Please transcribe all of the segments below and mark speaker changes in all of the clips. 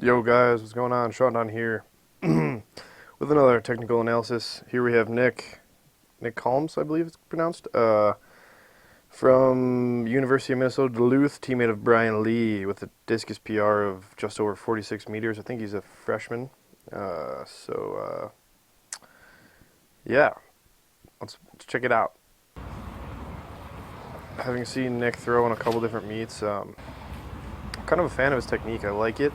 Speaker 1: Yo guys, what's going on? Sean down here with another technical analysis. Here we have Nick Kalmes, I believe it's pronounced, from University of Minnesota Duluth, teammate of Brian Lee with a discus PR of just over 46 meters. I think he's a freshman. Yeah, let's check it out. Having seen Nick throw in a couple different meets, I'm kind of a fan of his technique. I like it.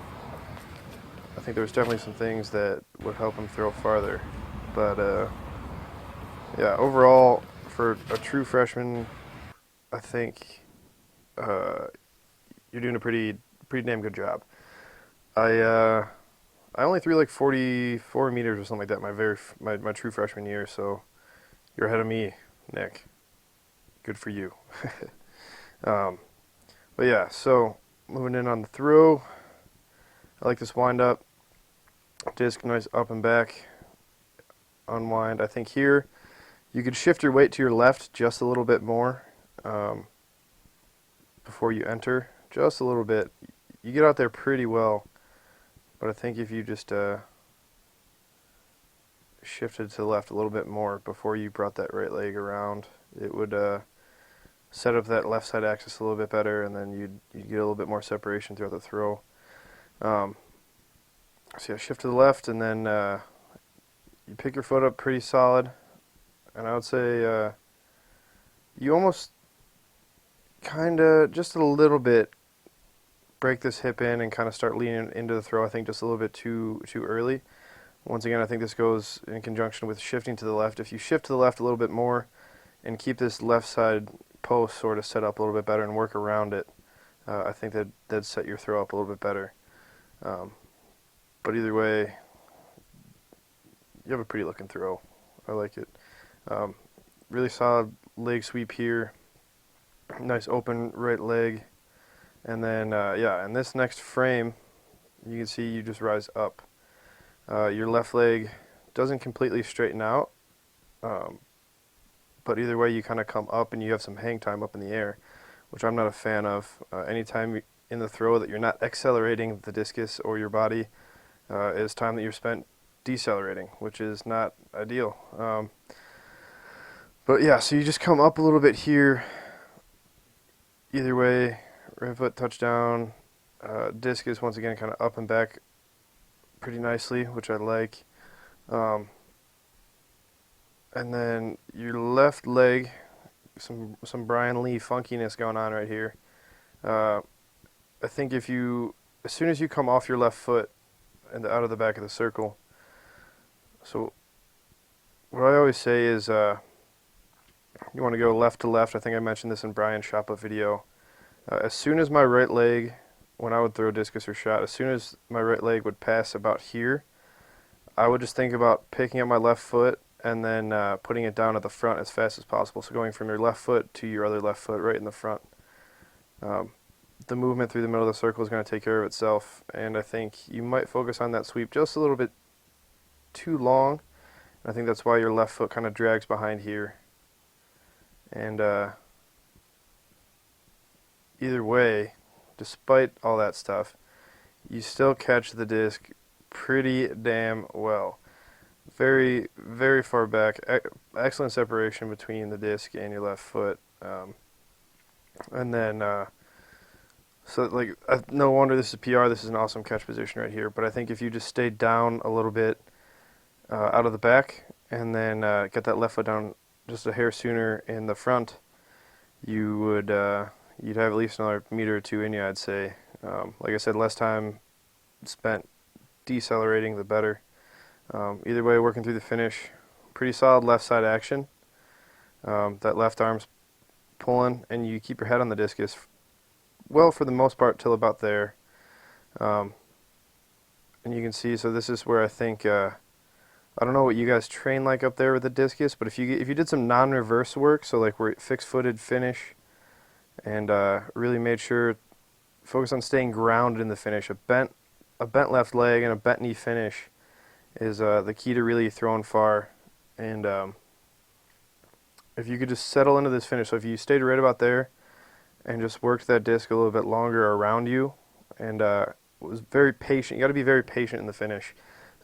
Speaker 1: I think there's definitely some things that would help him throw farther. But yeah, overall, for a true freshman, I think uh, you're doing a pretty damn good job. I uh, I only threw like 44 meters or something like that my true freshman year, so you're ahead of me, Nick. Good for you. um, but yeah, so moving in on the throw, I like this wind up. Disc nice up and back, unwind. I think here you could shift your weight to your left just a little bit more before you enter, just a little bit. You get out there pretty well, but I think if you just shifted to the left a little bit more before you brought that right leg around, it would set up that left side axis a little bit better, and then you'd get a little bit more separation throughout the throw. So yeah, shift to the left, and then you pick your foot up pretty solid, and I would say you almost kind of just a little bit break this hip in and kind of start leaning into the throw. I think just a little bit too early. Once again, I think this goes in conjunction with shifting to the left. If you shift to the left a little bit more and keep this left side post sort of set up a little bit better and work around it, I think that'd set your throw up a little bit better. But either way, you have a pretty looking throw. I like it. Really solid leg sweep here. Nice open right leg. And then, yeah, in this next frame, you can see you just rise up. Your left leg doesn't completely straighten out, but either way, you kind of come up and you have some hang time up in the air, which I'm not a fan of. Anytime in the throw that you're not accelerating the discus or your body, is time that you're spent decelerating, which is not ideal. But yeah, so you just come up a little bit here. Either way, right foot touchdown. Discus once again kind of up and back pretty nicely, which I like. And then your left leg, some Brian Lee funkiness going on right here. I think as soon as you come off your left foot and out of the back of the circle, so what I always say is you want to go left to left. I think I mentioned this in Brian's shot put video. As soon as my right leg, when I would throw discus or shot, as soon as my right leg would pass about here, I would just think about picking up my left foot and then putting it down at the front as fast as possible. So going from your left foot to your other left foot right in the front. The movement through the middle of the circle is going to take care of itself, and I think you might focus on that sweep just a little bit too long. I think that's why your left foot kind of drags behind here. And either way, despite all that stuff, you still catch the disc pretty damn well. Very, very far back. Excellent separation between the disc and your left foot. And then, so like, no wonder this is PR. This is an awesome catch position right here. But I think if you just stay down a little bit out of the back and then get that left foot down just a hair sooner in the front, you would you'd have at least another meter or two in you, I'd say. Like I said, less time spent decelerating, the better. Either way, working through the finish, pretty solid left side action. That left arm's pulling, and you keep your head on the discus, well, for the most part, till about there. And you can see, so this is where I think, I don't know what you guys train like up there with the discus, but if you did some non-reverse work, so like where fixed-footed finish, and really made sure, focus on staying grounded in the finish. A bent left leg and a bent knee finish is the key to really throwing far. And if you could just settle into this finish, so if you stayed right about there and just worked that disc a little bit longer around you and was very patient. You got to be very patient in the finish,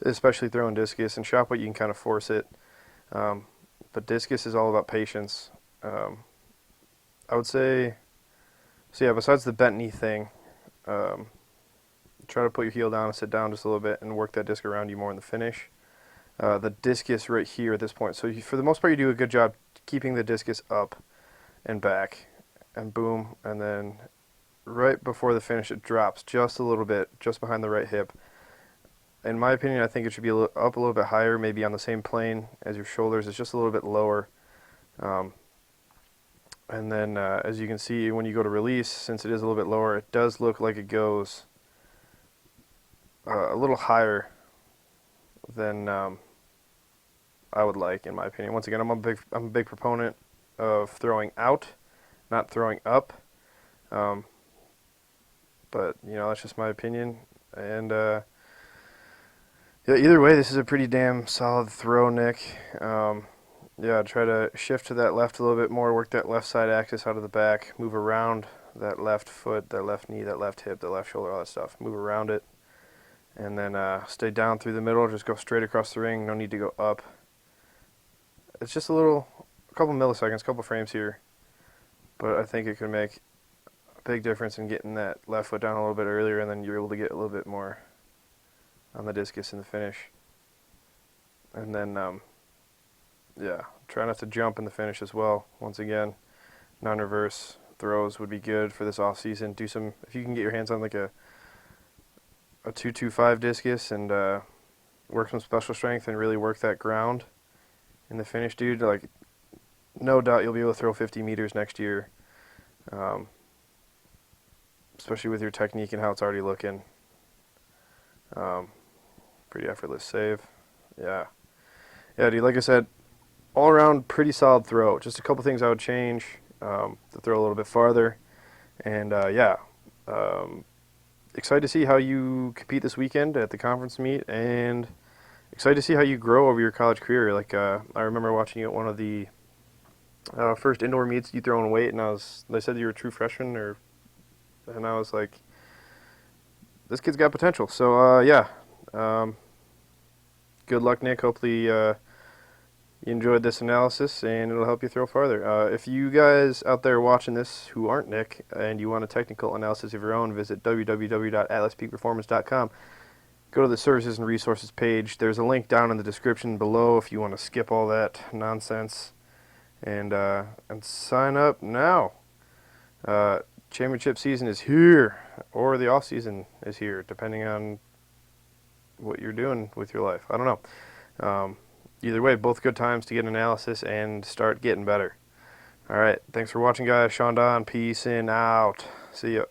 Speaker 1: especially throwing discus. And shot put, you can kind of force it. But discus is all about patience. I would say, so yeah, besides the bent knee thing, try to put your heel down and sit down just a little bit and work that disc around you more in the finish. The discus right here at this point. So for the most part, you do a good job keeping the discus up and back, and boom, and then right before the finish, it drops just a little bit, just behind the right hip. In my opinion, I think it should be up a little bit higher, maybe on the same plane as your shoulders. It's just a little bit lower. And then, as you can see, when you go to release, since it is a little bit lower, it does look like it goes a little higher than I would like, in my opinion. Once again, I'm a big proponent of throwing out, not throwing up. But you know, that's just my opinion. And yeah, either way, this is a pretty damn solid throw, Nick. Yeah, try to shift to that left a little bit more, work that left side axis out of the back, move around that left foot, that left knee, that left hip, that left shoulder, all that stuff. Move around it, and then stay down through the middle. Just go straight across the ring. No need to go up. It's just a couple milliseconds, couple frames here, but I think it can make a big difference in getting that left foot down a little bit earlier, and then you're able to get a little bit more on the discus in the finish. And then, yeah, try not to jump in the finish as well. Once again, non-reverse throws would be good for this off season. Do some, if you can get your hands on like a 225 discus and work some special strength and really work that ground in the finish, dude. Like, no doubt you'll be able to throw 50 meters next year, especially with your technique and how it's already looking. Pretty effortless save. Yeah, dude, like I said, all around pretty solid throw. Just a couple things I would change to throw a little bit farther. And yeah, excited to see how you compete this weekend at the conference meet, and excited to see how you grow over your college career. Like, I remember watching you at one of the first indoor meets, you throwing weight, and they said you were a true freshman, and I was like, this kid's got potential. So yeah, good luck, Nick. Hopefully you enjoyed this analysis, and it'll help you throw farther. If you guys out there watching this who aren't Nick, and you want a technical analysis of your own, visit www.atlaspeakperformance.com. Go to the services and resources page. There's a link down in the description below if you want to skip all that nonsense, and sign up now. Championship season is here, or the off season is here, depending on what you're doing with your life. I don't know. Either way, both good times to get analysis and start getting better. All right, thanks for watching, guys. Sean Don, peace and out. See ya.